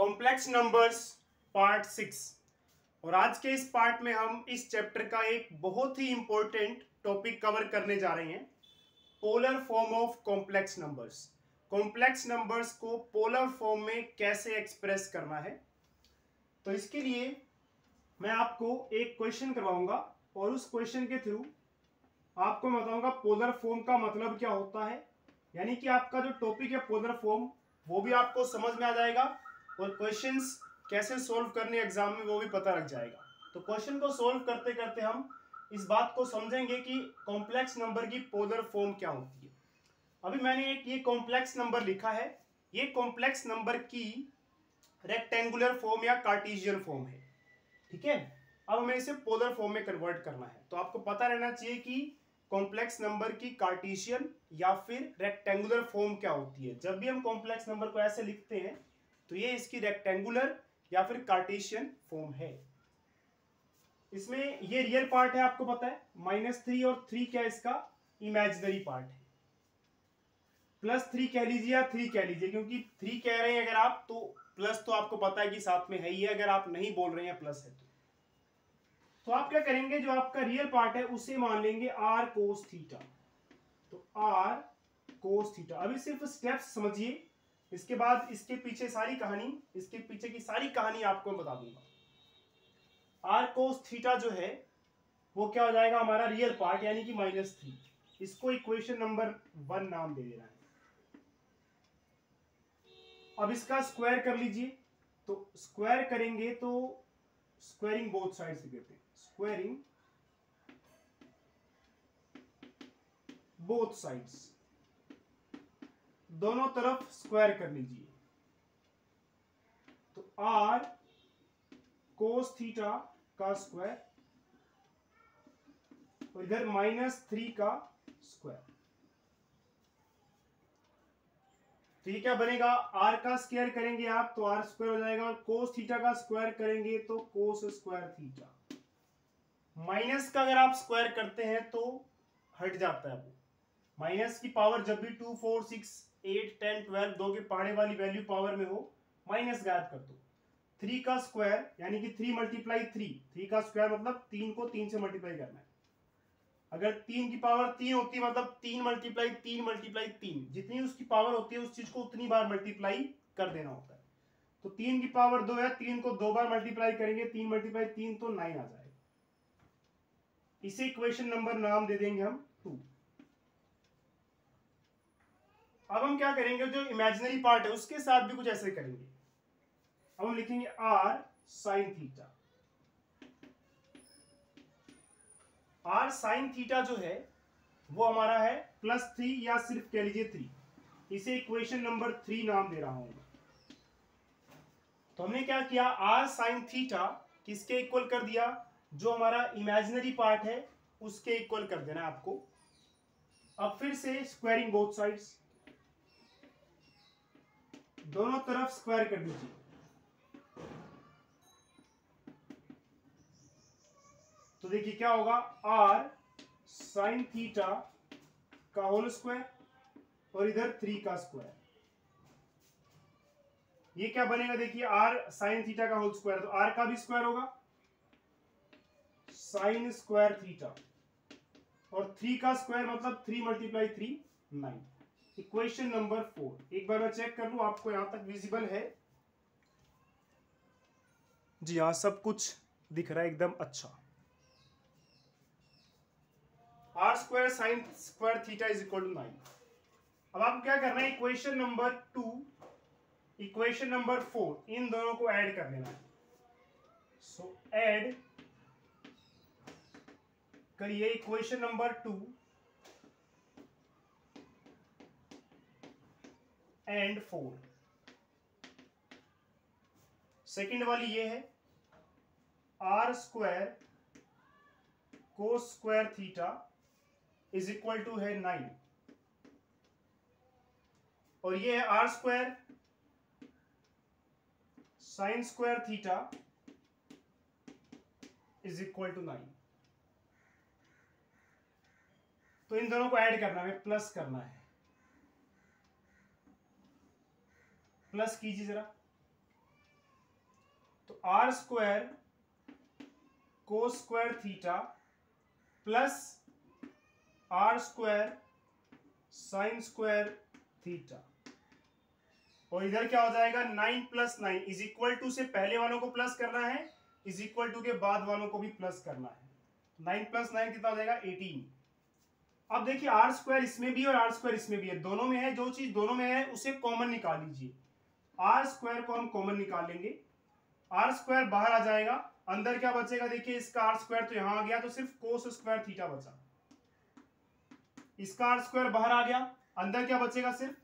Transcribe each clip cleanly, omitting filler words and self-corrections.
Complex numbers part 6। और आज के इस पार्ट में हम इस चैप्टर का एक बहुत ही इंपॉर्टेंट टॉपिक कवर करने जा रहे हैं, polar form of complex numbers. Complex numbers को पोलर फॉर्म में कैसे एक्सप्रेस करना है। तो इसके लिए मैं आपको एक क्वेश्चन करवाऊंगा और उस क्वेश्चन के थ्रू आपको मैं बताऊंगा पोलर फॉर्म का मतलब क्या होता है, यानी कि आपका जो टॉपिक है पोलर फॉर्म वो भी आपको समझ में आ जाएगा और क्वेश्चंस कैसे सॉल्व करने एग्जाम में वो भी पता लग जाएगा। तो क्वेश्चन को सॉल्व करते करते हम इस बात को समझेंगे कि कॉम्प्लेक्स नंबर की पोलर फॉर्म क्या होती है। अभी मैंने एक ये कॉम्प्लेक्स नंबर लिखा है, ये कॉम्प्लेक्स नंबर की रेक्टेंगुलर फॉर्म या कार्टेशियन फॉर्म है, ठीक है। अब हमें इसे पोलर फॉर्म में कन्वर्ट करना है, तो आपको पता रहना चाहिए कि कॉम्प्लेक्स नंबर की कार्टेशियन या फिर रेक्टेंगुलर फॉर्म क्या होती है। जब भी हम कॉम्प्लेक्स नंबर को ऐसे लिखते हैं तो ये इसकी रेक्टेंगुलर या फिर कार्टेशियन फॉर्म है। इसमें ये रियल पार्ट है, आपको पता है -3 और 3 क्या इसका इमेजिनरी पार्ट है। +3 कह लीजिए या 3 कह लीजिए, क्योंकि 3 कह रहे हैं अगर आप तो प्लस तो आपको पता है कि साथ में है ही है, अगर आप नहीं बोल रहे हैं प्लस है तो आप क्या करेंगे, जो आपका रियल पार्ट है उसे मान लेंगे r cos थीटा। तो r cos थीटा। अभी सिर्फ स्टेप्स समझिए, इसके बाद इसके पीछे सारी कहानी, इसके पीछे की सारी कहानी आपको बता दूंगा। r cos थीटा जो है वो क्या हो जाएगा, हमारा रियल पार्ट यानी कि -3। इसको इक्वेशन नंबर 1 नाम दे देना है। अब इसका स्क्वायर कर लीजिए, तो स्क्वायर करेंगे तो स्क्वायरिंग बोथ साइड से देते हैं, स्क्वायरिंग बोथ साइड्स, दोनों तरफ स्क्वायर कर लीजिए। तो r cos थीटा का स्क्वायर और इधर -3 का स्क्वायर। तो ये क्या बनेगा, r का स्क्वायर करेंगे आप तो r स्क्वायर हो जाएगा, और cos थीटा का स्क्वायर करेंगे तो cos स्क्वायर थीटा। माइनस का अगर आप स्क्वायर करते हैं तो हट जाता है वो, माइनस की पावर जब भी 2, 4, 6, 8, 10, 12 दो के पहाड़े वाली वैल्यू पावर में हो माइनस गायब कर दो। 3 का स्क्वायर यानी कि 3 × 3, 3 का स्क्वायर मतलब 3 को 3 से मल्टीप्लाई करना है। अगर 3 की पावर 3 होती है मतलब 3 × 3 × 3, जितनी उसकी पावर होती है उस चीज को उतनी बार मल्टीप्लाई कर देना होता है। तो 3 की पावर 2 है, 3 को 2 बार मल्टीप्लाई करेंगे, 3 × 3 तो 9 आ जाएगा। इसे इक्वेशन नंबर नाम दे देंगे हम 2। अब हम क्या करेंगे, जो इमेजिनरी पार्ट है उसके साथ भी कुछ ऐसे करेंगे। अब हम लिखेंगे r sin theta. r sin theta जो है वो हमारा है +3 या सिर्फ कह लीजिए 3। इसे इक्वेशन नंबर 3 नाम दे रहा हूं। तो हमने क्या किया, r sin थीटा किसके इक्वल कर दिया, जो हमारा इमेजिनरी पार्ट है उसके इक्वल कर देना आपको। अब फिर से स्क्वायरिंग बोथ साइड्स, दोनों तरफ स्क्वायर कर दीजिए। तो देखिए क्या होगा, r sin थीटा का होल स्क्वायर और इधर 3 का स्क्वायर। ये क्या बनेगा, देखिए r sin थीटा का होल स्क्वायर, तो r का भी स्क्वायर होगा sin स्क्वायर थीटा, और 3 का स्क्वायर मतलब 3 × 3 9। Equation number 4। एक बार मैं चेक कर लूं आपको यहां तक विजिबल है। जी हाँ, सब कुछ दिख रहा है एकदम अच्छा। r square sin square theta is equal to 9। अब आपको क्या करना है, इक्वेशन नंबर 2 इक्वेशन नंबर 4 इन दोनों को ऐड कर लेना है। सो ऐड करिए इक्वेशन नंबर 2 एंड 4। सेकंड वाली ये है r square cos square theta is equal to है 9, और ये है r square sine square theta is equal to 9। तो इन दोनों को ऐड करना है, प्लस करना है, प्लस कीजिए जरा। तो R square cos square theta plus R square sine square theta, और इधर क्या हो जाएगा 9 + 9 इज इक्वल टू से पहले वालों को प्लस करना है, इज इक्वल टू के बाद वालों को भी प्लस करना है। 9 + 9 कितना हो जाएगा 18। अब देखिए आर स्क्वायर इसमें भी और आर स्क्वायर इसमें भी है, दोनों में है, जो चीज दोनों में है उसे कॉमन निकाल लीजिए। आर स्क्वायर को हम कॉमन निकाल लेंगे, आर स्क्वायर बाहर आ जाएगा, अंदर क्या बचेगा देखिए, इसका आर स्क्वायर तो यहां आ गया तो सिर्फ कोस स्क्वायर थीटा बचा, इसका आर स्क्वायर बाहर आ गया, अंदर क्या बचेगा सिर्फ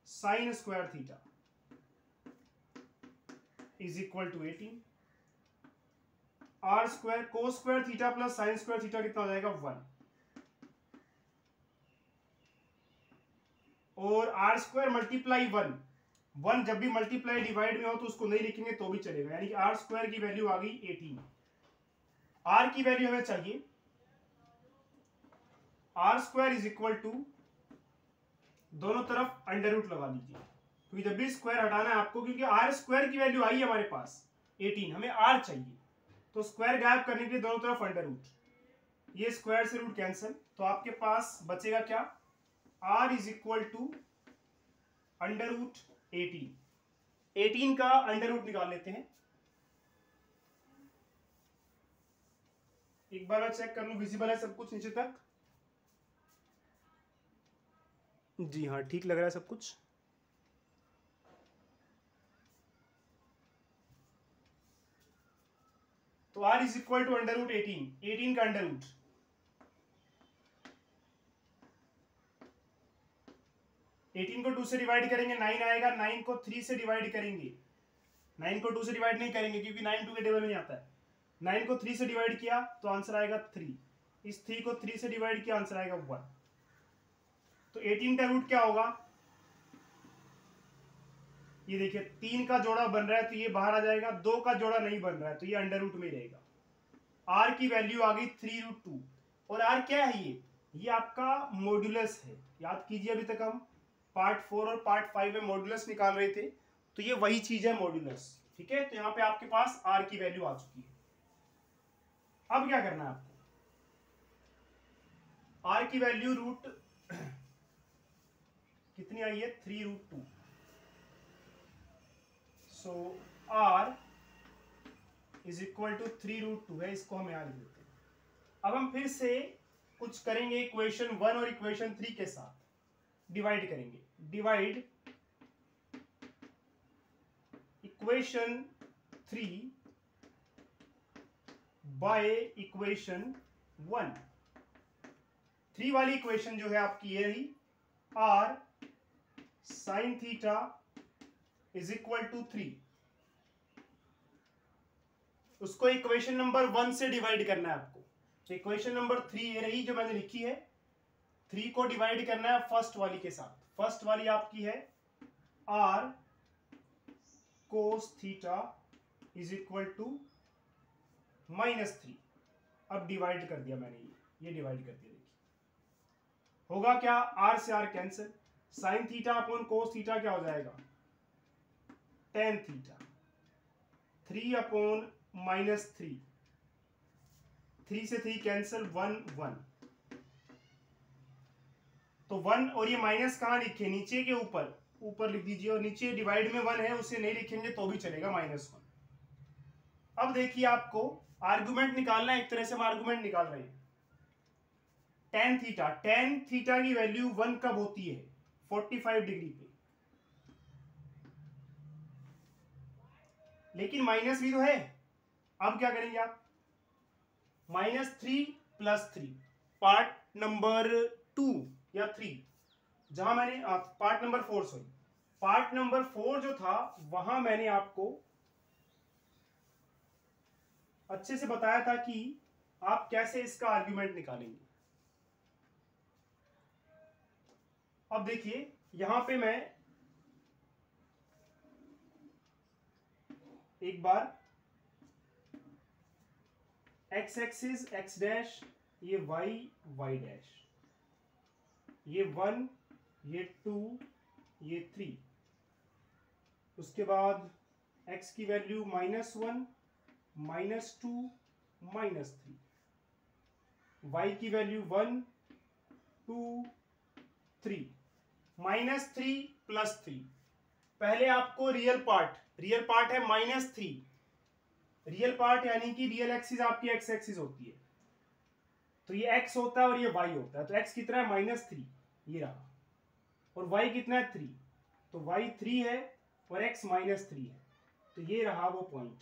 sine square theta is equal to 18। R square cos square theta plus sine square theta कितना हो जाएगा 1, और आर स्क्वायर मल्टीप्लाई 1 जब भी मल्टीप्लाई डिवाइड में हो तो उसको नहीं लिखेंगे तो भी चलेगा, यानी कि आर स्क्वायर की वैल्यू आ गई 18। आर की वैल्यू हमें चाहिए, R square is equal to, दोनों तरफ अंडर रूट लगा लीजिए, क्योंकि जब भी स्क्वायर हटाना है आपको, क्योंकि आर स्क्वायर की वैल्यू आई है हमारे पास 18, हमें आर चाहिए, तो स्क्वायर गायब करने के लिए दोनों तरफ अंडर रूट, ये स्क्वायर से रूट कैंसिल, तो आपके पास बचेगा क्या, R is equal to under root 18 का अंडर रूट निकाल लेते हैं। एक बार मैं चेक कर लूं विजिबल है सब कुछ नीचे तक, जी हाँ ठीक लग रहा है सब कुछ। तो r is equal to under root 18 का अंडर रूट, एटीन को 2 से डिवाइड करेंगे 9 आएगा, 9 को 3 से डिवाइड करेंगे, 9 को 2 से डिवाइड नहीं करेंगे क्योंकि 9 2 के टेबल में आता है, 9 को 3 से डिवाइड किया तो आंसर आएगा 3, इस 3 को 3 से डिवाइड किया आंसर आएगा 1। तो 18 का रूट क्या होगा, ये देखिए 3 का जोड़ा बन रहा है तो ये बाहर आ जाएगा, 2 का जोड़ा नहीं बन रहा है तो ये अंडर रूट में रहेगा। r की वैल्यू आ गई 3√2, और r क्या है, ये आपका मॉड्यूलस है, याद कीजिए अभी तक हम पार्ट 4 और पार्ट 5 में मॉड्यूलस निकाल रहे थे, तो ये वही चीज है मॉड्यूलस, ठीक है। तो यहां पे आपके पास r की वैल्यू आ चुकी है। अब क्या करना है आपको, r की वैल्यू रूट कितनी आई है 3√2, सो r इज इक्वल टू 3√2 है, इसको हम यहां लिख देते हैं। अब हम फिर से कुछ करेंगे, इक्वेशन 1 और इक्वेशन 3 के साथ डिवाइड करेंगे, डिवाइड इक्वेशन 3 बाय इक्वेशन 1। 3 वाली इक्वेशन जो है आपकी ये रही, r sine theta is equal to 3, उसको इक्वेशन नंबर 1 से डिवाइड करना है आपको। तो इक्वेशन नंबर 3 ये रही जो मैंने लिखी है, 3 को डिवाइड करना है फर्स्ट वाली के साथ, फर्स्ट वाली आपकी है r cos theta is equal to -3। अब डिवाइड कर दिया मैंने, ये डिवाइड कर दिया, देखिए होगा क्या, r से r cancel, sine theta upon cos theta क्या हो जाएगा tan थीटा, 3 अपॉन -3, 3 से 3 कैंसिल, 1 1, तो 1 और ये माइनस कहाँ लिखे, नीचे के ऊपर, ऊपर लिख दीजिए, और नीचे डिवाइड में 1 है उसे नहीं लिखेंगे तो भी चलेगा -1। अब देखिए आपको आर्गुमेंट निकालना है, एक तरह से हम आर्गुमेंट निकाल रहे हैं। tan थीटा की वैल्यू 1 कब होती है 45 डिग्री पे, लेकिन माइनस भी तो है। अब क्या करेंगे आप, -3 + 3, पार्ट नंबर 2 या 3, जहां मैंने part number 4 sorry, part number 4 जो था वहां मैंने आपको अच्छे से बताया था कि आप कैसे इसका आर्ग्यूमेंट निकालेंगे। अब देखिए यहां पे मैं एक बार x एक्सिस x डैश, ये y डैश, ये 1 ये 2 ये 3, उसके बाद x की वैल्यू -1, -2, -3, y की वैल्यू 1, 2, 3, -3 +3। पहले आपको रियल पार्ट है -3, रियल पार्ट यानी कि रियल एक्सिस आपकी x एक्सिस होती है, तो ये x होता है और ये y होता है। तो x कितना है -3, ये रहा, और y कितना है 3, तो y 3 है और x -3 है, तो ये रहा वो पॉइंट।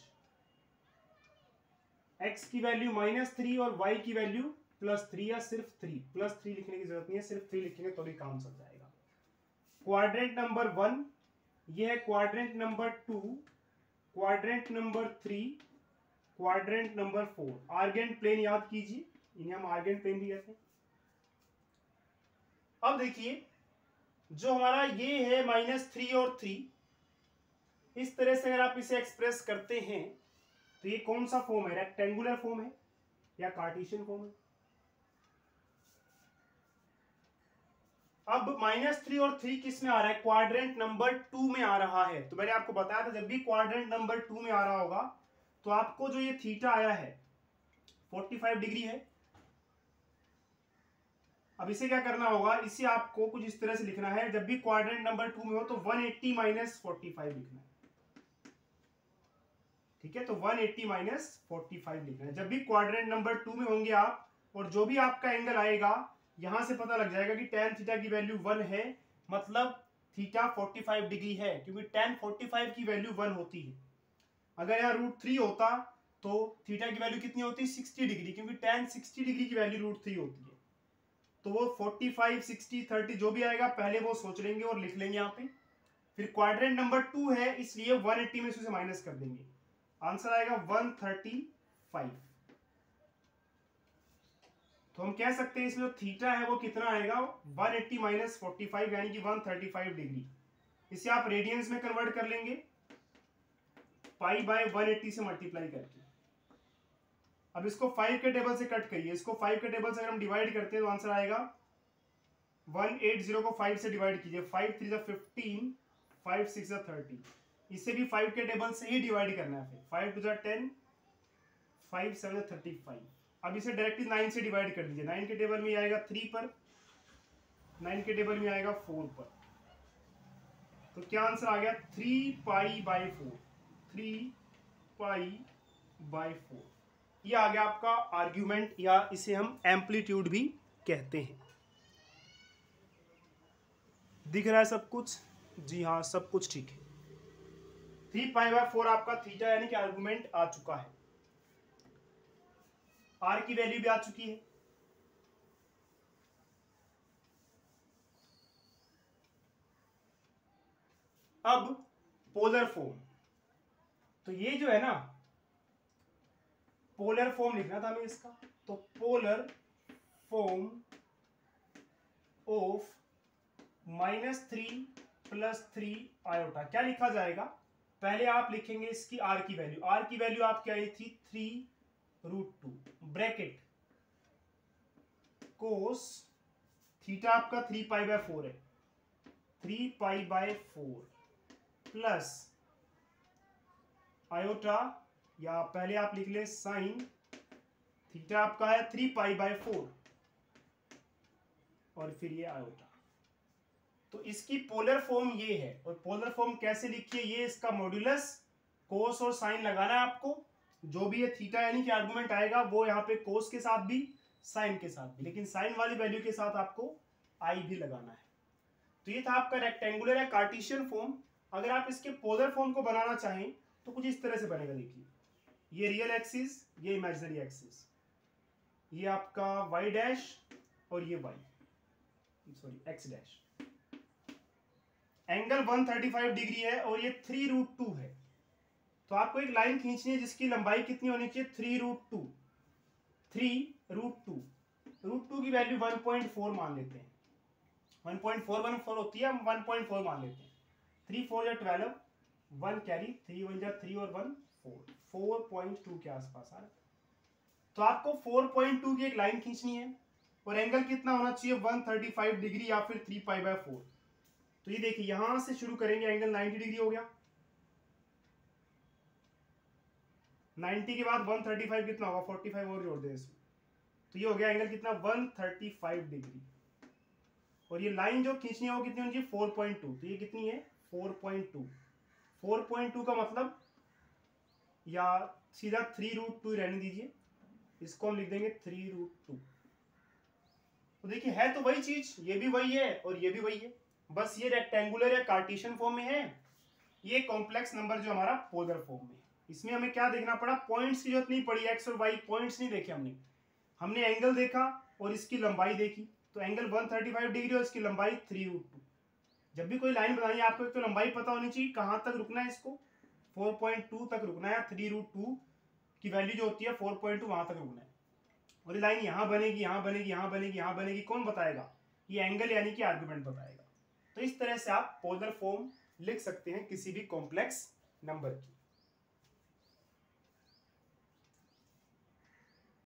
x की वैल्यू -3 और y की वैल्यू +3 या सिर्फ 3, +3 लिखने की जरूरत नहीं है, सिर्फ 3 लिखेंगे तो भी काम चल जाएगा। क्वाड्रेंट नंबर 1, ये है quadrant number 2, quadrant number 3, quadrant number 4। Argand plane याद कीजिए, इन्हें हम आर्गेंट प्लेन भी कहते हैं। अब देखिए जो हमारा ये है -3 और 3, इस तरह से अगर आप इसे एक्सप्रेस करते हैं तो ये कौन सा फॉर्म है, रेक्टेंगुलर फॉर्म है या कार्टेशियन फॉर्म है। अब -3 और 3 किस में आ रहा है, क्वाड्रेंट नंबर 2 में आ रहा है। तो मैंने आपको बताया था जब भी क्वाड्रेंट नंबर 2 में आ रहा होगा तो आपको जो ये थीटा आया है 45 डिग्री है। अब इसे क्या करना होगा, इसे आपको कुछ इस तरह से लिखना है, जब भी क्वाड्रेंट नंबर 2 में हो तो 180 - 45 लिखना है, ठीक है। तो 180 - 45 लिखना है जब भी क्वाड्रेंट नंबर 2 में होंगे आप, और जो भी आपका एंगल आएगा यहां से पता लग जाएगा कि tan थीटा की वैल्यू 1 है, मतलब थीटा 45 डिग्री है, क्योंकि tan 45 की वैल्यू 1 होती है। अगर यहाँ √3 होता तो थीटा की वैल्यू कितनी होती, 60 डिग्री, क्योंकि tan 60 डिग्री की वैल्यू √3 होती है। तो वो 45, 60, 30 जो भी आएगा पहले वो सोच लेंगे और लिख लेंगे यहाँ पे। फिर क्वाड्रेंट नंबर 2 है इसलिए 180 में से माइनस कर देंगे, आंसर आएगा 135। तो हम कह सकते हैं इसमें जो थीटा है वो कितना आएगा, 180 - 45 यानी कि 135 डिग्री। इसे आप रेडियंस में कन्वर्ट कर लेंगे π/180 से मल्टीप्लाई करके। अब इसको 5 के टेबल से कट करिए, इसको 5 के टेबल से अगर हम डिवाइड करते हैं तो आंसर आएगा 180 को 5 से डिवाइड कीजिए, 5 3 15, 5 6 30। इसे भी 5 के टेबल से ही डिवाइड करना है, फिर 5 2 10, 5 7 35। अब इसे डायरेक्टली 9 से डिवाइड कर दीजिए, 9 के टेबल में आएगा 3 पर, 9 के टेबल में आएगा 4 पर, तो क्या आंसर आ गया 3π/4, 3π/4। ये आ गया आपका आर्ग्यूमेंट, या इसे हम एम्पलीट्यूड भी कहते हैं। दिख रहा है सब कुछ, जी हाँ सब कुछ ठीक है। 3π/4 आपका थीटा यानी कि आर्गुमेंट आ चुका है, आर की वैल्यू भी आ चुकी है। अब पोलर फॉर्म, तो ये जो है ना पोलर फॉर्म लिखना था हमें इसका, तो पोलर फॉर्म ऑफ -3 + 3 आयोटा क्या लिखा जाएगा, पहले आप लिखेंगे इसकी आर की वैल्यू। आर की वैल्यू आपकी आई थी 3√2 ब्रैकेट कोस थीटा आपका 3π/4 है, 3π/4 प्लस आयोटा, या पहले आप लिख ले साइन थीटा आपका है 3π/4 और फिर ये आयोटा। तो इसकी पोलर फॉर्म ये है, और पोलर फॉर्म कैसे लिखिए, ये इसका मॉड्यूलस कोस और साइन लगाना है आपको। जो भी ये थीटा यानी कि आर्गुमेंट आएगा वो यहाँ पे कोस के साथ भी साइन के साथ भी, लेकिन साइन वाली वैल्यू के साथ आपको आई भी लगाना है। तो ये था आपका रेक्टेंगुलर या कार्टेशियन फॉर्म। अगर आप इसके पोलर फॉर्म को बनाना चाहें तो कुछ इस तरह से बनेगा, देखिए ये रियल एक्सिस, ये इमेजिनरी एक्सिस, ये आपका y डैश और ये x डैश। एंगल 135 डिग्री है और ये 3√2 है, तो आपको एक लाइन खींचनी है जिसकी लंबाई कितनी होनी चाहिए, 3√2। 3√2 √2 की वैल्यू 1.4 मान लेते हैं, 1.414 होती है, हम 1.4 मान लेते हैं। 3 4 या 12, 1 कैरी, 3 1 जा 3 और 1 4, 4.2 के आसपास आ रहा है। तो आपको 4.2 की एक लाइन खींचनी है और एंगल कितना होना चाहिए, 135 डिग्री या फिर 3π/4। तो ये देखिए यहां से शुरू करेंगे, एंगल 90 डिग्री हो गया, 90 के बाद 135 कितना होगा, 45 और जोड़ दें इसमें, तो ये हो गया एंगल कितना, 135 डिग्री। और ये लाइन जो खींचनी है वो कितनी होनी चाहिए, 4.2, तो ये कितनी है 4.2। 4.2 का मतलब, या सीधा 3√2 रहने दीजिए, इसको हम लिख देंगे 3√2। तो देखिए है तो वही चीज, ये भी वही है और ये भी वही है, बस ये रेक्टेंगुलर या कार्टेशियन फॉर्म में है, ये कॉम्प्लेक्स नंबर जो हमारा पोलर फॉर्म में। इसमें हमें क्या देखना पड़ा, पॉइंट्स की जरूरत नहीं पड़ी, एक्स और वाई पॉइंट्स नहीं देखे हमने एंगल देखा और इसकी लंबाई देखी, तो एंगल 135 डिग्री और इसकी लंबाई 3√2। जब भी कोई लाइन बनानी है आपको एक तो लंबाई पता होनी चाहिए, कहां तक रुकना है, इसको 4.2 तक रुकना है, 3√2 की वैल्यू जो होती है 4.2 वहां तक रुकना है। और ये लाइन यहाँ बनेगी, यहाँ बनेगी, यहाँ बनेगी, यहाँ बनेगी, कौन बताएगा, ये एंगल यानी कि आर्गुमेंट बताएगा। तो इस तरह से आप पोलर फॉर्म लिख सकते हैं किसी भी कॉम्प्लेक्स नंबर की।